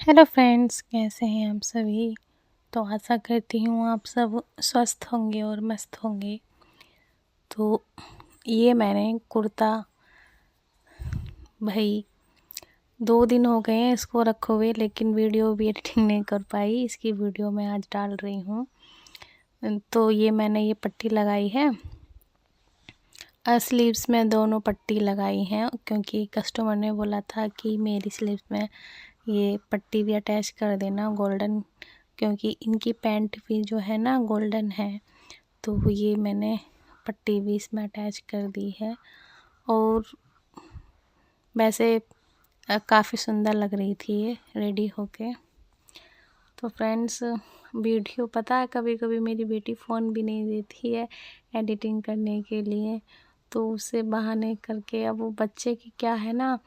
Hello friends, कैसे हैं आप सभी। तो आशा करती हूँ आप सब स्वस्थ होंगे और मस्त होंगे। तो ये मैंने कुर्ता भाई 2 दिन हो गए हैं इसको रखे हुए, लेकिन वीडियो भी एडिटिंग नहीं कर पाई। इसकी वीडियो मैं आज डाल रही हूँ। तो ये मैंने ये पट्टी लगाई है, स्लीव्स में दोनों पट्टी लगाई हैं, क्योंकि कस्टमर ने बोला था कि मेरी स्लीव्स में ये पट्टी भी अटैच कर देना गोल्डन, क्योंकि इनकी पैंट भी जो है ना गोल्डन है। तो ये मैंने पट्टी भी इसमें अटैच कर दी है। और वैसे काफ़ी सुंदर लग रही थी ये रेडी होके। तो फ्रेंड्स, वीडियो पता है कभी कभी मेरी बेटी फ़ोन भी नहीं देती है एडिटिंग करने के लिए, तो उससे बहाने करके, अब वो बच्चे की क्या है ना,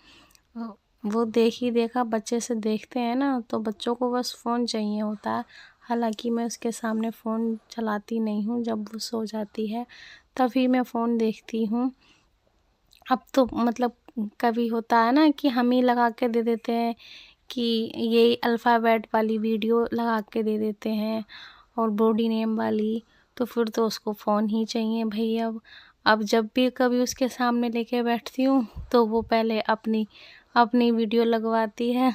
वो देख ही देखा बच्चे से देखते हैं ना, तो बच्चों को बस फ़ोन चाहिए होता है। हालांकि मैं उसके सामने फ़ोन चलाती नहीं हूँ, जब वो सो जाती है तभी मैं फ़ोन देखती हूँ। अब तो मतलब कभी होता है ना कि हम ही लगा के दे देते हैं, कि ये अल्फ़ाबेट वाली वीडियो लगा के दे देते हैं और बॉडी नेम वाली, तो फिर तो उसको फ़ोन ही चाहिए भाई। अब जब भी कभी उसके सामने लेके बैठती हूँ तो वो पहले अपनी अपनी वीडियो लगवाती है।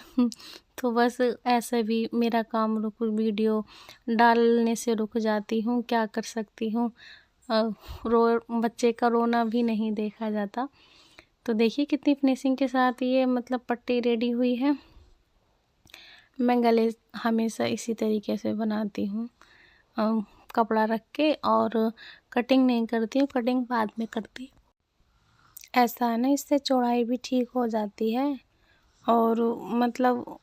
तो बस ऐसे भी मेरा काम वीडियो डालने से रुक जाती हूँ, क्या कर सकती हूँ। बच्चे का रोना भी नहीं देखा जाता। तो देखिए कितनी फिनिशिंग के साथ ये मतलब पट्टी रेडी हुई है। मैं गले हमेशा इसी तरीके से बनाती हूँ, कपड़ा रख के, और कटिंग नहीं करती हूँ, कटिंग बाद में करती। ऐसा है ना, इससे चौड़ाई भी ठीक हो जाती है। और मतलब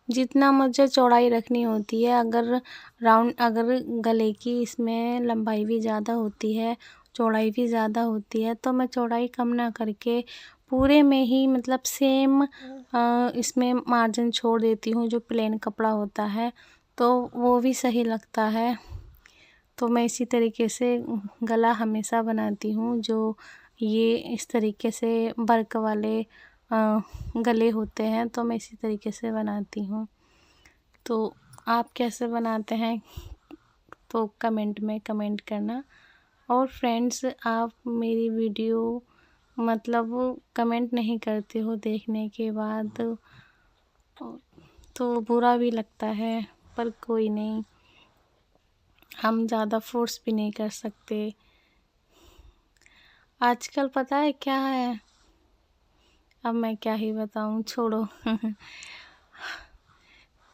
जितना मुझे चौड़ाई रखनी होती है, अगर गले की इसमें लंबाई भी ज़्यादा होती है, चौड़ाई भी ज़्यादा होती है, तो मैं चौड़ाई कम ना करके पूरे में ही मतलब सेम इसमें मार्जिन छोड़ देती हूँ, जो प्लेन कपड़ा होता है, तो वो भी सही लगता है। तो मैं इसी तरीके से गला हमेशा बनाती हूँ, जो ये इस तरीके से वर्क वाले गले होते हैं, तो मैं इसी तरीके से बनाती हूँ। तो आप कैसे बनाते हैं तो कमेंट में कमेंट करना। और फ्रेंड्स, आप मेरी वीडियो मतलब कमेंट नहीं करते हो देखने के बाद, तो बुरा भी लगता है, पर कोई नहीं, हम ज़्यादा फोर्स भी नहीं कर सकते। आजकल पता है क्या है, अब मैं क्या ही बताऊं, छोड़ो।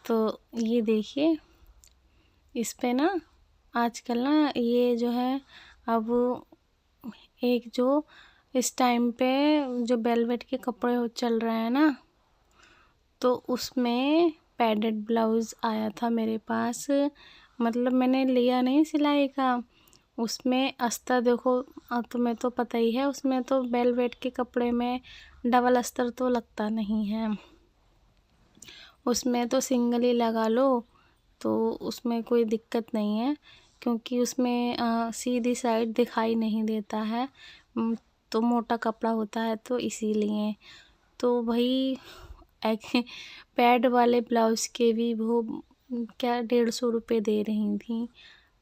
तो ये देखिए, इस पे ना आजकल ना ये जो है, अब एक जो इस टाइम पे जो वेलवेट के कपड़े चल रहे हैं ना, तो उसमें पैडेड ब्लाउज़ आया था मेरे पास। मतलब मैंने लिया नहीं सिलाई का, उसमें अस्तर देखो, तुम्हें तो पता ही है, उसमें तो वेलवेट के कपड़े में डबल अस्तर तो लगता नहीं है, उसमें तो सिंगल ही लगा लो, तो उसमें कोई दिक्कत नहीं है, क्योंकि उसमें सीधी साइड दिखाई नहीं देता है। तो मोटा कपड़ा होता है, तो इसीलिए तो भाई पैड वाले ब्लाउज़ के भी वो क्या 150 रुपये दे रही थी।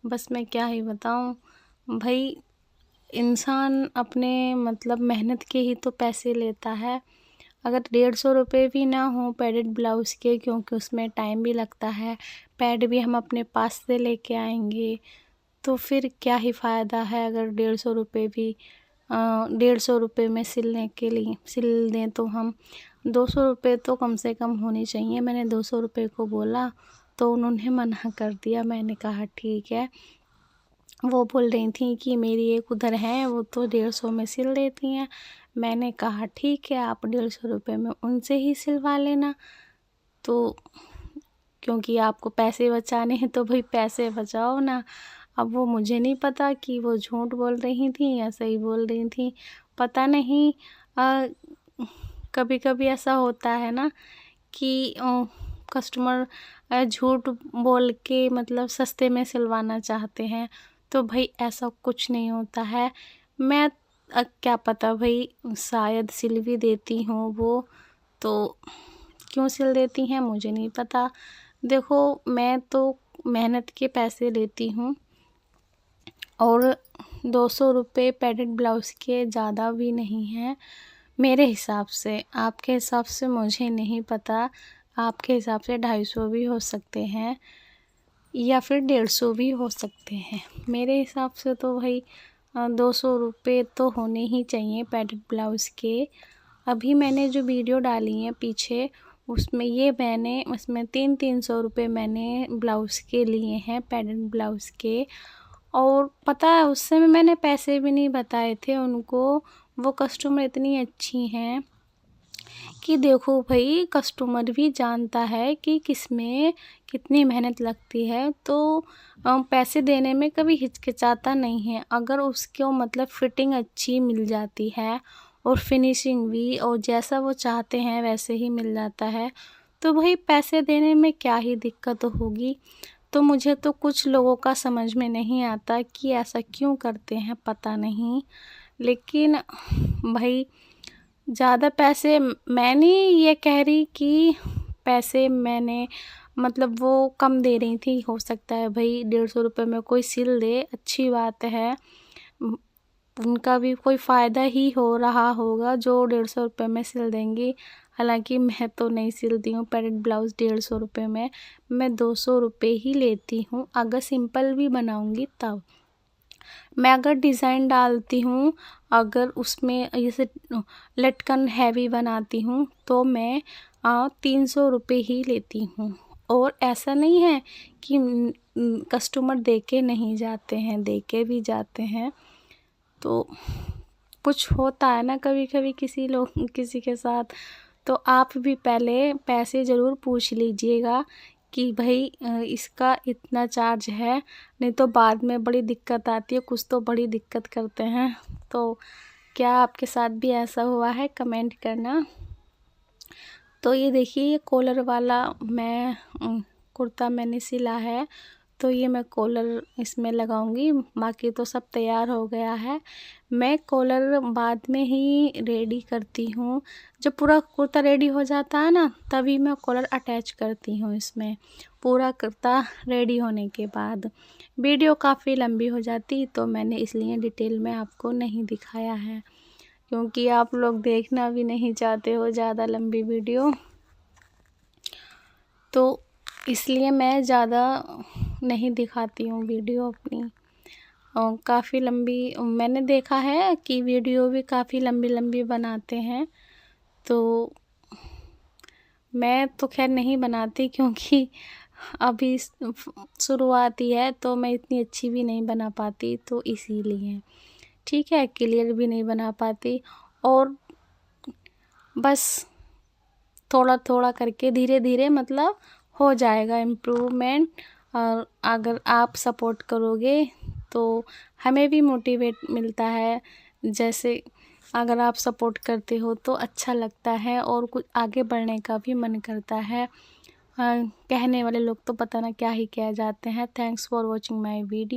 बस मैं क्या ही बताऊँ भाई, इंसान अपने मतलब मेहनत के ही तो पैसे लेता है। अगर 150 रुपये भी ना हो पैडेड ब्लाउज़ के, क्योंकि उसमें टाइम भी लगता है, पैड भी हम अपने पास से लेके आएंगे, तो फिर क्या ही फ़ायदा है। अगर 150 रुपये भी 150 रुपये में सिलने के लिए सिल दें, तो हम 200 रुपये तो कम से कम होने चाहिए। मैंने 200 रुपये को बोला, तो उन्होंने मना कर दिया। मैंने कहा ठीक है। वो बोल रही थी कि मेरी एक उधर है, वो तो 150 में सिल देती हैं। मैंने कहा ठीक है, आप 150 रुपये में उनसे ही सिलवा लेना। तो क्योंकि आपको पैसे बचाने हैं, तो भाई पैसे बचाओ ना। अब वो मुझे नहीं पता कि वो झूठ बोल रही थी या सही बोल रही थी, पता नहीं। कभी कभी ऐसा होता है ना कि कस्टमर झूठ बोल के मतलब सस्ते में सिलवाना चाहते हैं, तो भाई ऐसा कुछ नहीं होता है। मैं क्या पता भाई, शायद सिल भी देती हूँ वो, तो क्यों सिल देती हैं मुझे नहीं पता। देखो मैं तो मेहनत के पैसे लेती हूँ और 200 रुपये पैडेड ब्लाउज़ के ज़्यादा भी नहीं हैं मेरे हिसाब से। आपके हिसाब से मुझे नहीं पता, आपके हिसाब से 250 भी हो सकते हैं या फिर 150 भी हो सकते हैं। मेरे हिसाब से तो भाई 200 रुपये तो होने ही चाहिए पैडेड ब्लाउज़ के। अभी मैंने जो वीडियो डाली है पीछे उसमें 300 रुपये मैंने ब्लाउज़ के लिए हैं, पैडेड ब्लाउज़ के। और पता है उस समय मैंने पैसे भी नहीं बताए थे उनको। वो कस्टमर इतनी अच्छी हैं कि देखो भाई कस्टमर भी जानता है कि किसमें कितनी मेहनत लगती है, तो पैसे देने में कभी हिचकिचाता नहीं है। अगर उसको मतलब फिटिंग अच्छी मिल जाती है और फिनिशिंग भी, और जैसा वो चाहते हैं वैसे ही मिल जाता है, तो भाई पैसे देने में क्या ही दिक्कत होगी। तो मुझे तो कुछ लोगों का समझ में नहीं आता कि ऐसा क्यों करते हैं, पता नहीं। लेकिन भाई ज़्यादा पैसे मैं नहीं ये कह रही कि पैसे मैंने मतलब वो कम दे रही थी। हो सकता है भाई 150 रुपये में कोई सिल दे, अच्छी बात है, उनका भी कोई फ़ायदा ही हो रहा होगा जो 150 रुपये में सिल देंगी। हालांकि मैं तो नहीं सिलती हूँ पैडेड ब्लाउज़ 150 रुपये में, मैं 200 रुपये ही लेती हूँ। अगर सिंपल भी बनाऊँगी तब मैं, अगर डिज़ाइन डालती हूँ, अगर उसमें जैसे लटकन हैवी बनाती हूँ तो मैं 300 रुपये ही लेती हूँ। और ऐसा नहीं है कि कस्टमर दे के नहीं जाते हैं, दे के भी जाते हैं। तो कुछ होता है ना कभी कभी किसी के साथ, तो आप भी पहले पैसे ज़रूर पूछ लीजिएगा कि भाई इसका इतना चार्ज है, नहीं तो बाद में बड़ी दिक्कत आती है। कुछ तो बड़ी दिक्कत करते हैं। तो क्या आपके साथ भी ऐसा हुआ है, कमेंट करना। तो ये देखिए ये कॉलर वाला कुर्ता मैंने सिला है, तो ये मैं कॉलर इसमें लगाऊंगी। बाकी तो सब तैयार हो गया है। मैं कॉलर बाद में ही रेडी करती हूँ। जब पूरा कुर्ता रेडी हो जाता है ना, तभी मैं कॉलर अटैच करती हूँ इसमें, पूरा कुर्ता रेडी होने के बाद। वीडियो काफ़ी लंबी हो जाती तो मैंने इसलिए डिटेल में आपको नहीं दिखाया है, क्योंकि आप लोग देखना भी नहीं चाहते हो ज़्यादा लंबी वीडियो, तो इसलिए मैं ज़्यादा नहीं दिखाती हूँ वीडियो अपनी। और काफ़ी लंबी मैंने देखा है कि वीडियो भी काफ़ी लंबी लंबी बनाते हैं, तो मैं तो खैर नहीं बनाती, क्योंकि अभी शुरुआत ही है तो मैं इतनी अच्छी भी नहीं बना पाती, तो इसीलिए ठीक है, क्लियर भी नहीं बना पाती। और बस थोड़ा थोड़ा करके धीरे धीरे मतलब हो जाएगा इम्प्रूवमेंट। और अगर आप सपोर्ट करोगे तो हमें भी मोटिवेट मिलता है। जैसे अगर आप सपोर्ट करते हो तो अच्छा लगता है और कुछ आगे बढ़ने का भी मन करता है। कहने वाले लोग तो पता ना क्या ही कह जाते हैं। Thanks for watching my video.